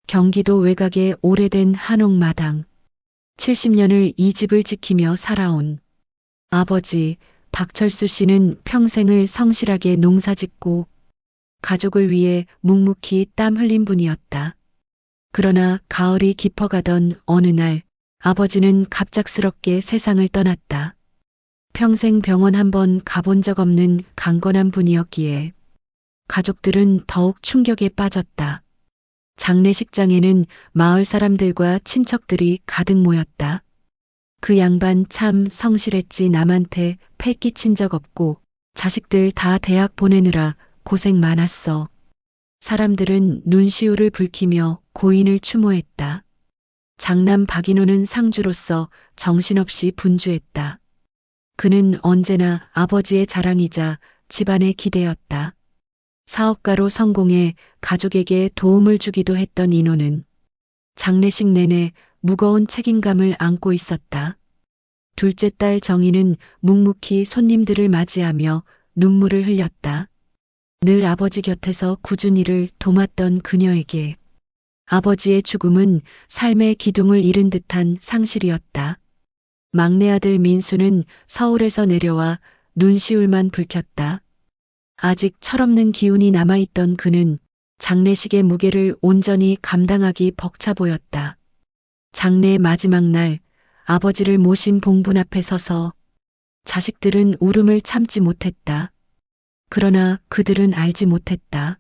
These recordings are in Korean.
경기도 외곽의 오래된 한옥마당. 70년을 이 집을 지키며 살아온 아버지 박철수 씨는 평생을 성실하게 농사짓고 가족을 위해 묵묵히 땀 흘린 분이었다. 그러나 가을이 깊어가던 어느 날 아버지는 갑작스럽게 세상을 떠났다. 평생 병원 한 번 가본 적 없는 강건한 분이었기에 가족들은 더욱 충격에 빠졌다. 장례식장에는 마을 사람들과 친척들이 가득 모였다. 그 양반 참 성실했지. 남한테 패 끼친 적 없고 자식들 다 대학 보내느라 고생 많았어. 사람들은 눈시울을 붉히며 고인을 추모했다. 장남 박인호는 상주로서 정신없이 분주했다. 그는 언제나 아버지의 자랑이자 집안의 기대였다. 사업가로 성공해 가족에게 도움을 주기도 했던 인호는 장례식 내내 무거운 책임감을 안고 있었다. 둘째 딸 정희는 묵묵히 손님들을 맞이하며 눈물을 흘렸다. 늘 아버지 곁에서 꾸준히 일을 도맡던 그녀에게 아버지의 죽음은 삶의 기둥을 잃은 듯한 상실이었다. 막내 아들 민수는 서울에서 내려와 눈시울만 붉혔다. 아직 철없는 기운이 남아있던 그는 장례식의 무게를 온전히 감당하기 벅차 보였다. 장례의 마지막 날 아버지를 모신 봉분 앞에 서서 자식들은 울음을 참지 못했다. 그러나 그들은 알지 못했다.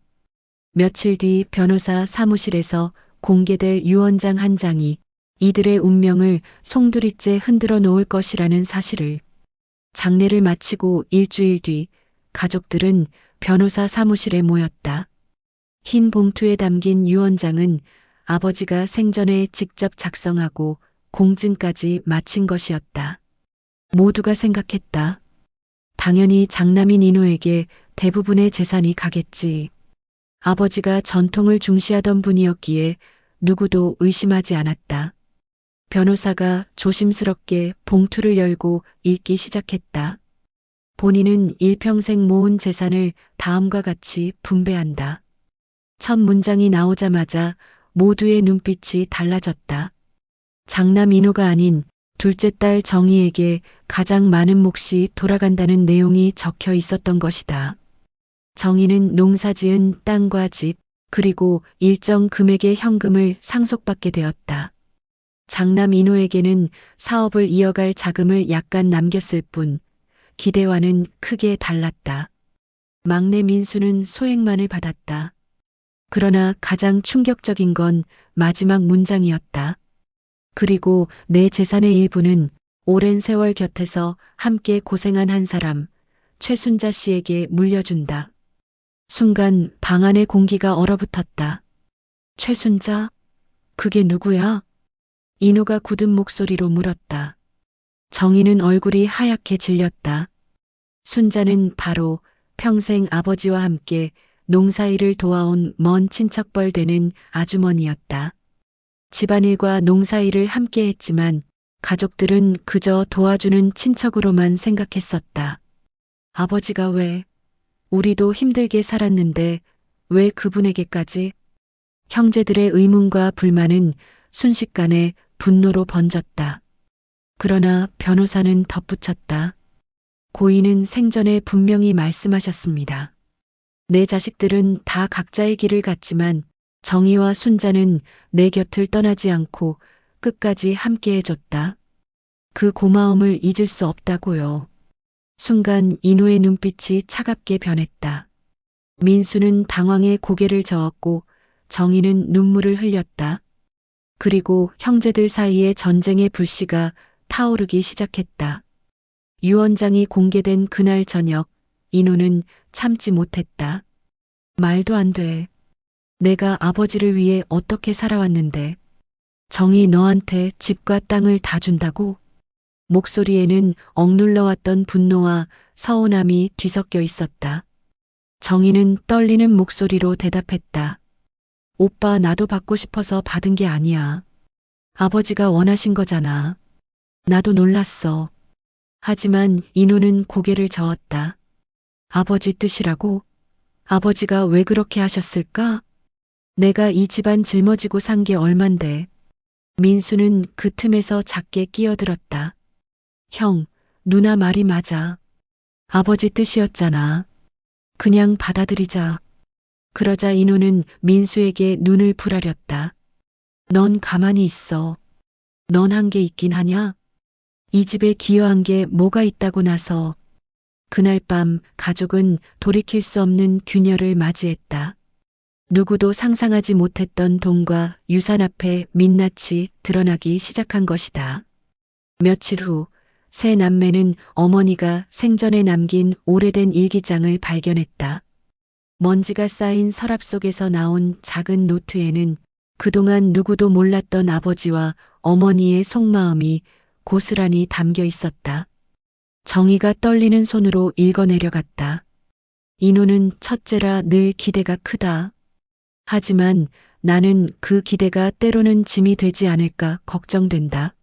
며칠 뒤 변호사 사무실에서 공개될 유언장 한 장이 이들의 운명을 송두리째 흔들어 놓을 것이라는 사실을. 장례를 마치고 일주일 뒤 가족들은 변호사 사무실에 모였다. 흰 봉투에 담긴 유언장은 아버지가 생전에 직접 작성하고 공증까지 마친 것이었다. 모두가 생각했다. 당연히 장남인 인호에게 대부분의 재산이 가겠지. 아버지가 전통을 중시하던 분이었기에 누구도 의심하지 않았다. 변호사가 조심스럽게 봉투를 열고 읽기 시작했다. 본인은 일평생 모은 재산을 다음과 같이 분배한다. 첫 문장이 나오자마자 모두의 눈빛이 달라졌다. 장남 인호가 아닌 둘째 딸 정희에게 가장 많은 몫이 돌아간다는 내용이 적혀 있었던 것이다. 정희는 농사지은 땅과 집, 그리고 일정 금액의 현금을 상속받게 되었다. 장남 인호에게는 사업을 이어갈 자금을 약간 남겼을 뿐 기대와는 크게 달랐다. 막내 민수는 소액만을 받았다. 그러나 가장 충격적인 건 마지막 문장이었다. 그리고 내 재산의 일부는 오랜 세월 곁에서 함께 고생한 한 사람, 최순자 씨에게 물려준다. 순간 방 안의 공기가 얼어붙었다. 최순자? 그게 누구야? 인호가 굳은 목소리로 물었다. 정희는 얼굴이 하얗게 질렸다. 순자는 바로 평생 아버지와 함께 농사일을 도와온 먼 친척뻘 되는 아주머니였다. 집안일과 농사일을 함께 했지만 가족들은 그저 도와주는 친척으로만 생각했었다. 아버지가 왜, 우리도 힘들게 살았는데 왜 그분에게까지? 형제들의 의문과 불만은 순식간에 분노로 번졌다. 그러나 변호사는 덧붙였다. 고인은 생전에 분명히 말씀하셨습니다. 내 자식들은 다 각자의 길을 갔지만 정희와 순자는 내 곁을 떠나지 않고 끝까지 함께 해줬다. 그 고마움을 잊을 수 없다고요. 순간 인호의 눈빛이 차갑게 변했다. 민수는 당황해 고개를 저었고 정희는 눈물을 흘렸다. 그리고 형제들 사이에 전쟁의 불씨가 타오르기 시작했다. 유언장이 공개된 그날 저녁, 인호는 참지 못했다. 말도 안 돼. 내가 아버지를 위해 어떻게 살아왔는데 정희 너한테 집과 땅을 다 준다고? 목소리에는 억눌러왔던 분노와 서운함이 뒤섞여 있었다. 정희는 떨리는 목소리로 대답했다. 오빠, 나도 받고 싶어서 받은 게 아니야. 아버지가 원하신 거잖아. 나도 놀랐어. 하지만 인호는 고개를 저었다. 아버지 뜻이라고? 아버지가 왜 그렇게 하셨을까? 내가 이 집안 짊어지고 산 게 얼만데. 민수는 그 틈에서 작게 끼어들었다. 형, 누나 말이 맞아. 아버지 뜻이었잖아. 그냥 받아들이자. 그러자 인호는 민수에게 눈을 부라렸다. 넌 가만히 있어. 넌 한 게 있긴 하냐? 이 집에 기여한 게 뭐가 있다고 나서. 그날 밤 가족은 돌이킬 수 없는 균열을 맞이했다. 누구도 상상하지 못했던 돈과 유산 앞에 민낯이 드러나기 시작한 것이다. 며칠 후 세 남매는 어머니가 생전에 남긴 오래된 일기장을 발견했다. 먼지가 쌓인 서랍 속에서 나온 작은 노트에는 그동안 누구도 몰랐던 아버지와 어머니의 속마음이 고스란히 담겨 있었다. 정희가 떨리는 손으로 읽어내려갔다. 인호는 첫째라 늘 기대가 크다. 하지만 나는 그 기대가 때로는 짐이 되지 않을까 걱정된다.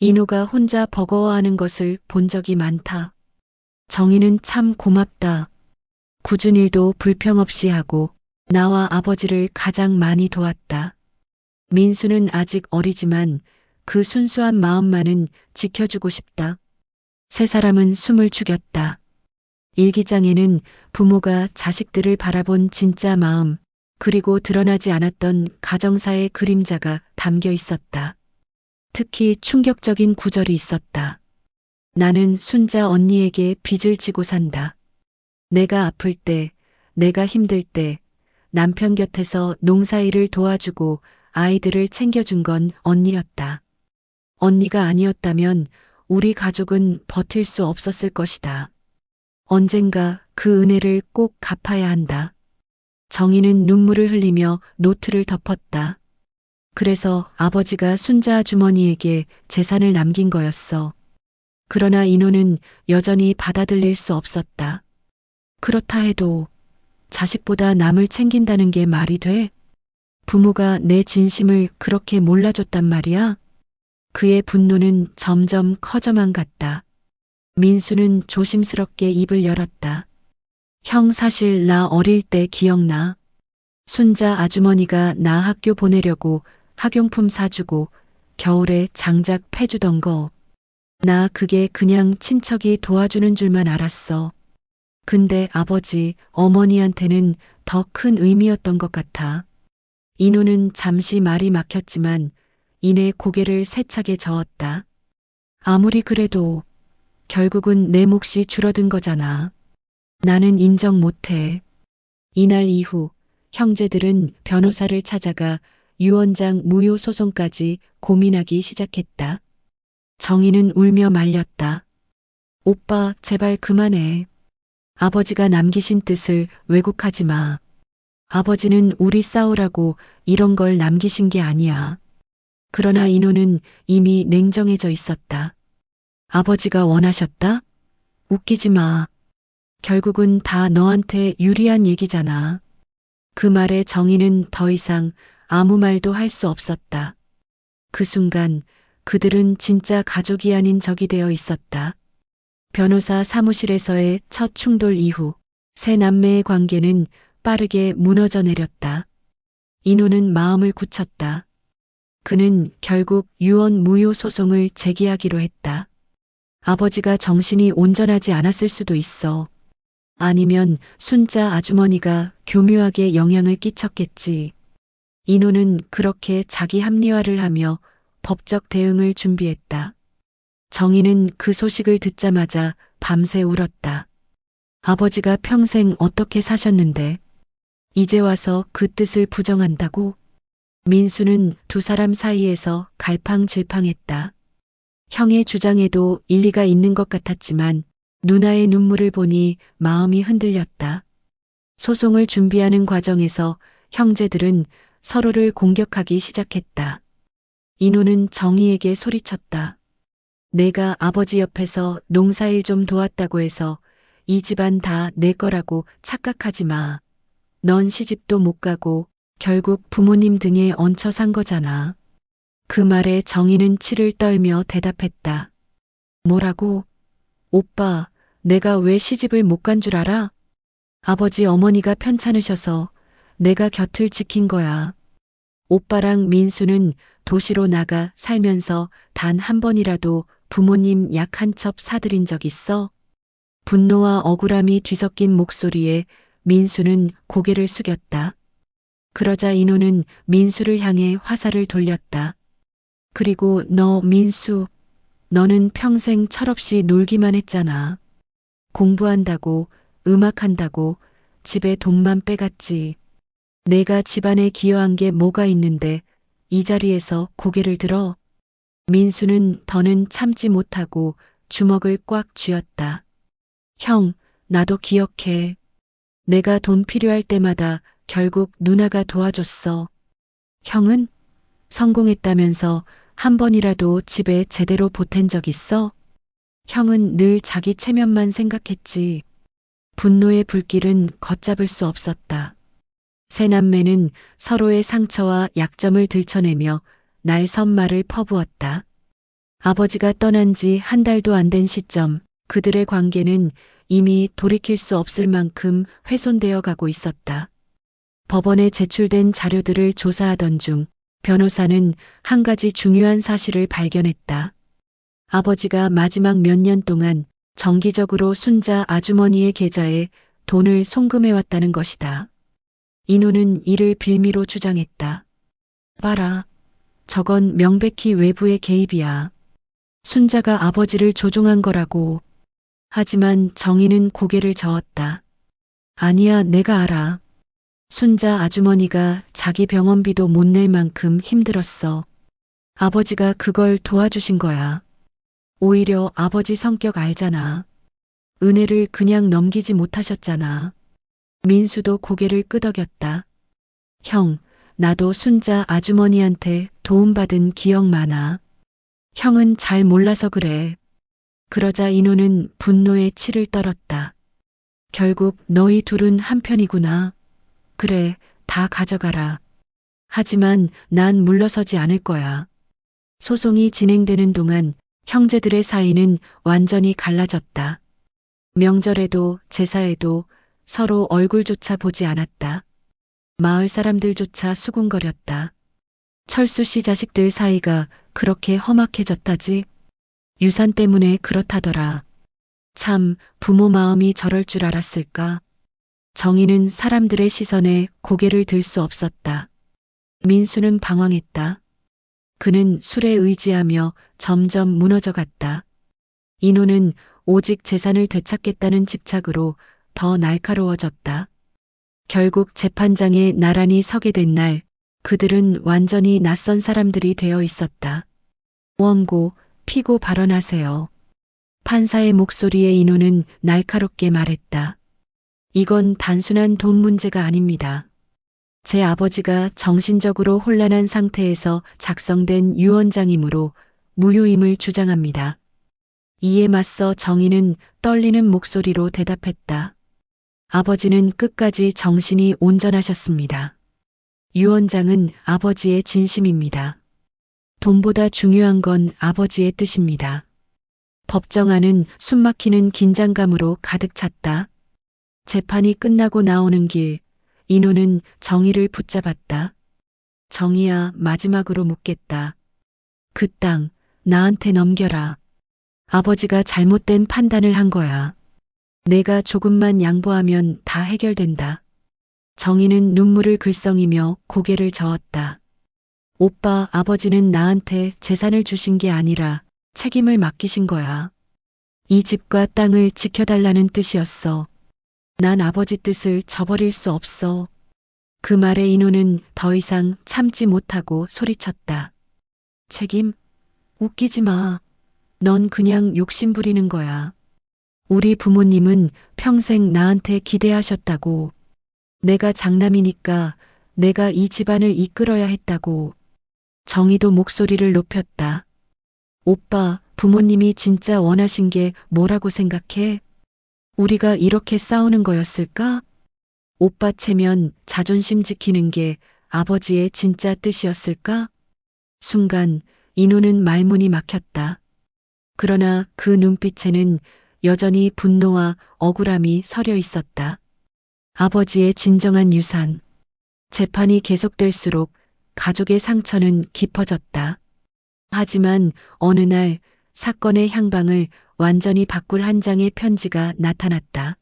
인호가 혼자 버거워하는 것을 본 적이 많다. 정희는 참 고맙다. 굳은 일도 불평 없이 하고 나와 아버지를 가장 많이 도왔다. 민수는 아직 어리지만 그 순수한 마음만은 지켜주고 싶다. 세 사람은 숨을 죽였다. 일기장에는 부모가 자식들을 바라본 진짜 마음, 그리고 드러나지 않았던 가정사의 그림자가 담겨 있었다. 특히 충격적인 구절이 있었다. 나는 순자 언니에게 빚을 지고 산다. 내가 아플 때, 내가 힘들 때, 남편 곁에서 농사일을 도와주고 아이들을 챙겨준 건 언니였다. 언니가 아니었다면 우리 가족은 버틸 수 없었을 것이다. 언젠가 그 은혜를 꼭 갚아야 한다. 정희는 눈물을 흘리며 노트를 덮었다. 그래서 아버지가 순자 아주머니에게 재산을 남긴 거였어. 그러나 인호는 여전히 받아들일 수 없었다. 그렇다 해도 자식보다 남을 챙긴다는 게 말이 돼? 부모가 내 진심을 그렇게 몰라줬단 말이야? 그의 분노는 점점 커져만 갔다. 민수는 조심스럽게 입을 열었다. 형 사실 나 어릴 때 기억나. 순자 아주머니가 나 학교 보내려고 학용품 사주고 겨울에 장작 패주던 거. 나 그게 그냥 친척이 도와주는 줄만 알았어. 근데 아버지, 어머니한테는 더 큰 의미였던 것 같아. 인호는 잠시 말이 막혔지만 이내 고개를 세차게 저었다. 아무리 그래도 결국은 내 몫이 줄어든 거잖아. 나는 인정 못해. 이날 이후 형제들은 변호사를 찾아가 유언장 무효 소송까지 고민하기 시작했다. 정희는 울며 말렸다. 오빠, 제발 그만해. 아버지가 남기신 뜻을 왜곡하지 마. 아버지는 우리 싸우라고 이런 걸 남기신 게 아니야. 그러나 인호는 이미 냉정해져 있었다. 아버지가 원하셨다? 웃기지 마. 결국은 다 너한테 유리한 얘기잖아. 그 말에 정희는 더 이상 아무 말도 할 수 없었다. 그 순간 그들은 진짜 가족이 아닌 적이 되어 있었다. 변호사 사무실에서의 첫 충돌 이후 세 남매의 관계는 빠르게 무너져 내렸다. 인호는 마음을 굳혔다. 그는 결국 유언 무효 소송을 제기하기로 했다. 아버지가 정신이 온전하지 않았을 수도 있어. 아니면 순자 아주머니가 교묘하게 영향을 끼쳤겠지. 인호는 그렇게 자기 합리화를 하며 법적 대응을 준비했다. 정희는 그 소식을 듣자마자 밤새 울었다. 아버지가 평생 어떻게 사셨는데 이제 와서 그 뜻을 부정한다고? 민수는 두 사람 사이에서 갈팡질팡했다. 형의 주장에도 일리가 있는 것 같았지만 누나의 눈물을 보니 마음이 흔들렸다. 소송을 준비하는 과정에서 형제들은 서로를 공격하기 시작했다. 인호는 정희에게 소리쳤다. 내가 아버지 옆에서 농사일 좀 도왔다고 해서 이 집안 다 내 거라고 착각하지 마. 넌 시집도 못 가고 결국 부모님 등에 얹혀 산 거잖아. 그 말에 정희는 치를 떨며 대답했다. 뭐라고? 오빠, 내가 왜 시집을 못 간 줄 알아? 아버지 어머니가 편찮으셔서 내가 곁을 지킨 거야. 오빠랑 민수는 도시로 나가 살면서 단 한 번이라도 부모님 약 한 첩 사드린 적 있어? 분노와 억울함이 뒤섞인 목소리에 민수는 고개를 숙였다. 그러자 인호는 민수를 향해 화살을 돌렸다. 그리고 너 민수, 너는 평생 철없이 놀기만 했잖아. 공부한다고, 음악한다고, 집에 돈만 빼갔지. 내가 집안에 기여한 게 뭐가 있는데 이 자리에서 고개를 들어? 민수는 더는 참지 못하고 주먹을 꽉 쥐었다. 형, 나도 기억해. 내가 돈 필요할 때마다 결국 누나가 도와줬어. 형은? 성공했다면서 한 번이라도 집에 제대로 보탠 적 있어? 형은 늘 자기 체면만 생각했지. 분노의 불길은 걷잡을 수 없었다. 세 남매는 서로의 상처와 약점을 들춰내며 날선말을 퍼부었다. 아버지가 떠난 지 한 달도 안 된 시점, 그들의 관계는 이미 돌이킬 수 없을 만큼 훼손되어 가고 있었다. 법원에 제출된 자료들을 조사하던 중 변호사는 한 가지 중요한 사실을 발견했다. 아버지가 마지막 몇 년 동안 정기적으로 순자 아주머니의 계좌에 돈을 송금해왔다는 것이다. 인호는 이를 빌미로 주장했다. 봐라. 저건 명백히 외부의 개입이야. 순자가 아버지를 조종한 거라고. 하지만 정희는 고개를 저었다. 아니야, 내가 알아. 순자 아주머니가 자기 병원비도 못 낼 만큼 힘들었어. 아버지가 그걸 도와주신 거야. 오히려 아버지 성격 알잖아. 은혜를 그냥 넘기지 못하셨잖아. 민수도 고개를 끄덕였다. 형, 나도 순자 아주머니한테 도움받은 기억 많아. 형은 잘 몰라서 그래. 그러자 인호는 분노에 치를 떨었다. 결국 너희 둘은 한편이구나. 그래, 다 가져가라. 하지만 난 물러서지 않을 거야. 소송이 진행되는 동안 형제들의 사이는 완전히 갈라졌다. 명절에도 제사에도 서로 얼굴조차 보지 않았다. 마을 사람들조차 수군거렸다. 철수 씨 자식들 사이가 그렇게 험악해졌다지. 유산 때문에 그렇다더라. 참, 부모 마음이 저럴 줄 알았을까. 정희는 사람들의 시선에 고개를 들 수 없었다. 민수는 방황했다. 그는 술에 의지하며 점점 무너져 갔다. 인호는 오직 재산을 되찾겠다는 집착으로 더 날카로워졌다. 결국 재판장에 나란히 서게 된 날, 그들은 완전히 낯선 사람들이 되어 있었다. 원고, 피고 발언하세요. 판사의 목소리에 인호는 날카롭게 말했다. 이건 단순한 돈 문제가 아닙니다. 제 아버지가 정신적으로 혼란한 상태에서 작성된 유언장이므로 무효임을 주장합니다. 이에 맞서 정희는 떨리는 목소리로 대답했다. 아버지는 끝까지 정신이 온전하셨습니다. 유언장은 아버지의 진심입니다. 돈보다 중요한 건 아버지의 뜻입니다. 법정안은 숨막히는 긴장감으로 가득 찼다. 재판이 끝나고 나오는 길, 인호는 정희를 붙잡았다. 정희야, 마지막으로 묻겠다. 그 땅, 나한테 넘겨라. 아버지가 잘못된 판단을 한 거야. 내가 조금만 양보하면 다 해결된다. 정희는 눈물을 글썽이며 고개를 저었다. 오빠, 아버지는 나한테 재산을 주신 게 아니라 책임을 맡기신 거야. 이 집과 땅을 지켜달라는 뜻이었어. 난 아버지 뜻을 저버릴 수 없어. 그 말에 인호는 더 이상 참지 못하고 소리쳤다. 책임? 웃기지 마. 넌 그냥 욕심 부리는 거야. 우리 부모님은 평생 나한테 기대하셨다고. 내가 장남이니까 내가 이 집안을 이끌어야 했다고. 정희도 목소리를 높였다. 오빠, 부모님이 진짜 원하신 게 뭐라고 생각해? 우리가 이렇게 싸우는 거였을까? 오빠 체면, 자존심 지키는 게 아버지의 진짜 뜻이었을까? 순간 인호는 말문이 막혔다. 그러나 그 눈빛에는 여전히 분노와 억울함이 서려 있었다. 아버지의 진정한 유산. 재판이 계속될수록 가족의 상처는 깊어졌다. 하지만 어느 날 사건의 향방을 완전히 바꿀 한 장의 편지가 나타났다.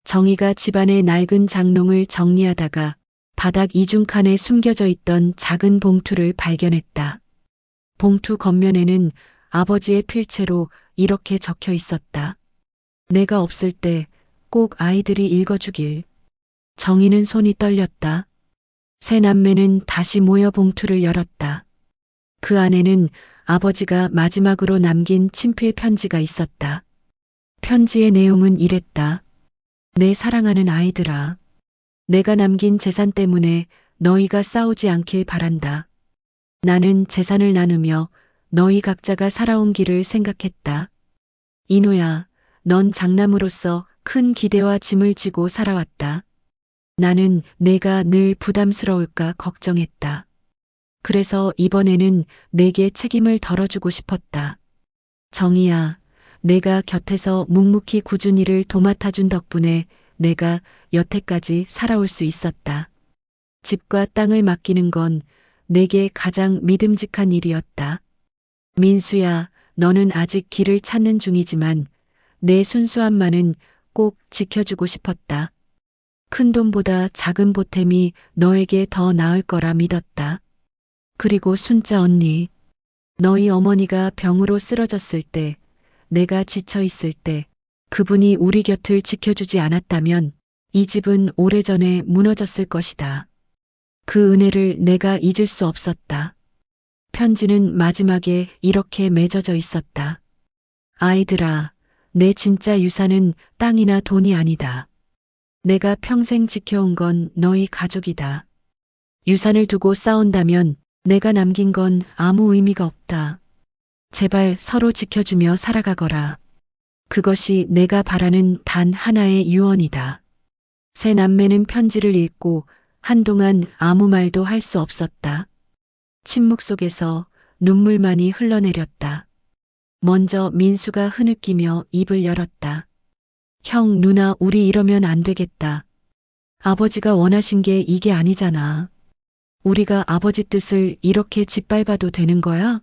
정희가 집안의 낡은 장롱을 정리하다가 바닥 이중칸에 숨겨져 있던 작은 봉투를 발견했다. 봉투 겉면에는 아버지의 필체로 이렇게 적혀 있었다. 내가 없을 때 꼭 아이들이 읽어주길. 정희는 손이 떨렸다. 세 남매는 다시 모여 봉투를 열었다. 그 안에는 아버지가 마지막으로 남긴 친필 편지가 있었다. 편지의 내용은 이랬다. 내 사랑하는 아이들아. 내가 남긴 재산 때문에 너희가 싸우지 않길 바란다. 나는 재산을 나누며 너희 각자가 살아온 길을 생각했다. 인호야, 넌 장남으로서 큰 기대와 짐을 지고 살아왔다. 나는 내가 늘 부담스러울까 걱정했다. 그래서 이번에는 내게 책임을 덜어주고 싶었다. 정희야, 내가 곁에서 묵묵히 꾸준히를 도맡아준 덕분에 내가 여태까지 살아올 수 있었다. 집과 땅을 맡기는 건 내게 가장 믿음직한 일이었다. 민수야, 너는 아직 길을 찾는 중이지만 내 순수함만은 꼭 지켜주고 싶었다. 큰 돈보다 작은 보탬이 너에게 더 나을 거라 믿었다. 그리고 순자 언니, 너희 어머니가 병으로 쓰러졌을 때, 내가 지쳐 있을 때, 그분이 우리 곁을 지켜주지 않았다면 이 집은 오래전에 무너졌을 것이다. 그 은혜를 내가 잊을 수 없었다. 편지는 마지막에 이렇게 맺어져 있었다. 아이들아, 내 진짜 유산은 땅이나 돈이 아니다. 내가 평생 지켜온 건 너희 가족이다. 유산을 두고 싸운다면 내가 남긴 건 아무 의미가 없다. 제발 서로 지켜주며 살아가거라. 그것이 내가 바라는 단 하나의 유언이다. 세 남매는 편지를 읽고 한동안 아무 말도 할 수 없었다. 침묵 속에서 눈물만이 흘러내렸다. 먼저 민수가 흐느끼며 입을 열었다. 형, 누나, 우리 이러면 안 되겠다. 아버지가 원하신 게 이게 아니잖아. 우리가 아버지 뜻을 이렇게 짓밟아도 되는 거야?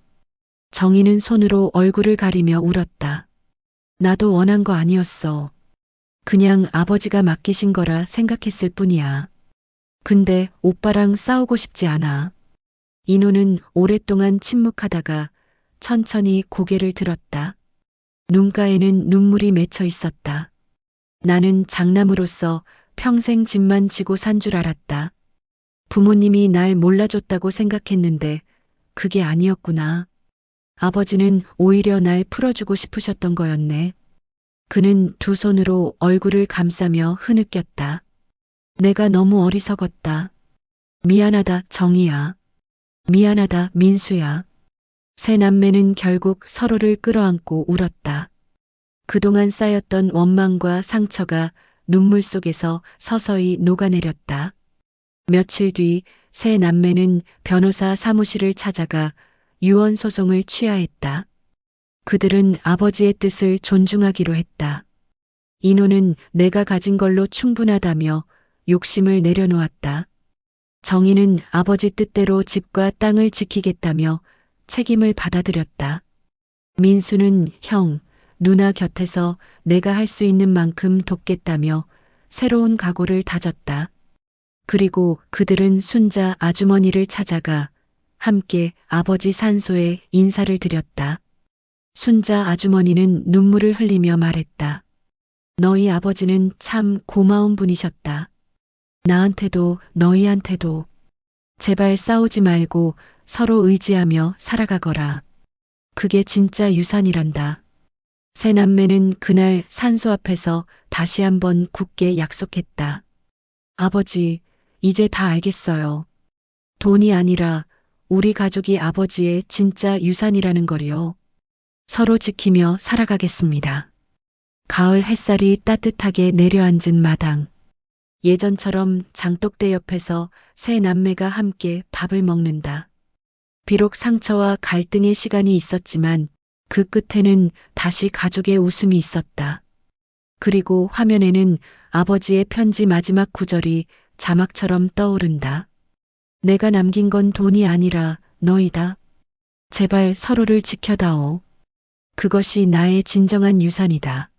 정희는 손으로 얼굴을 가리며 울었다. 나도 원한 거 아니었어. 그냥 아버지가 맡기신 거라 생각했을 뿐이야. 근데 오빠랑 싸우고 싶지 않아. 인호는 오랫동안 침묵하다가 천천히 고개를 들었다. 눈가에는 눈물이 맺혀 있었다. 나는 장남으로서 평생 짐만 지고 산 줄 알았다. 부모님이 날 몰라줬다고 생각했는데 그게 아니었구나. 아버지는 오히려 날 풀어주고 싶으셨던 거였네. 그는 두 손으로 얼굴을 감싸며 흐느꼈다. 내가 너무 어리석었다. 미안하다, 정희야. 미안하다, 민수야. 세 남매는 결국 서로를 끌어안고 울었다. 그동안 쌓였던 원망과 상처가 눈물 속에서 서서히 녹아내렸다. 며칠 뒤 세 남매는 변호사 사무실을 찾아가 유언 소송을 취하했다. 그들은 아버지의 뜻을 존중하기로 했다. 인호는 내가 가진 걸로 충분하다며 욕심을 내려놓았다. 정희는 아버지 뜻대로 집과 땅을 지키겠다며 책임을 받아들였다. 민수는 형, 누나 곁에서 내가 할 수 있는 만큼 돕겠다며 새로운 각오를 다졌다. 그리고 그들은 순자 아주머니를 찾아가 함께 아버지 산소에 인사를 드렸다. 순자 아주머니는 눈물을 흘리며 말했다. 너희 아버지는 참 고마운 분이셨다. 나한테도 너희한테도. 제발 싸우지 말고 서로 의지하며 살아가거라. 그게 진짜 유산이란다. 세 남매는 그날 산소 앞에서 다시 한번 굳게 약속했다. 아버지, 이제 다 알겠어요. 돈이 아니라 우리 가족이 아버지의 진짜 유산이라는 걸요. 서로 지키며 살아가겠습니다. 가을 햇살이 따뜻하게 내려앉은 마당. 예전처럼 장독대 옆에서 세 남매가 함께 밥을 먹는다. 비록 상처와 갈등의 시간이 있었지만 그 끝에는 다시 가족의 웃음이 있었다. 그리고 화면에는 아버지의 편지 마지막 구절이 자막처럼 떠오른다. 내가 남긴 건 돈이 아니라 너이다. 제발 서로를 지켜다오. 그것이 나의 진정한 유산이다.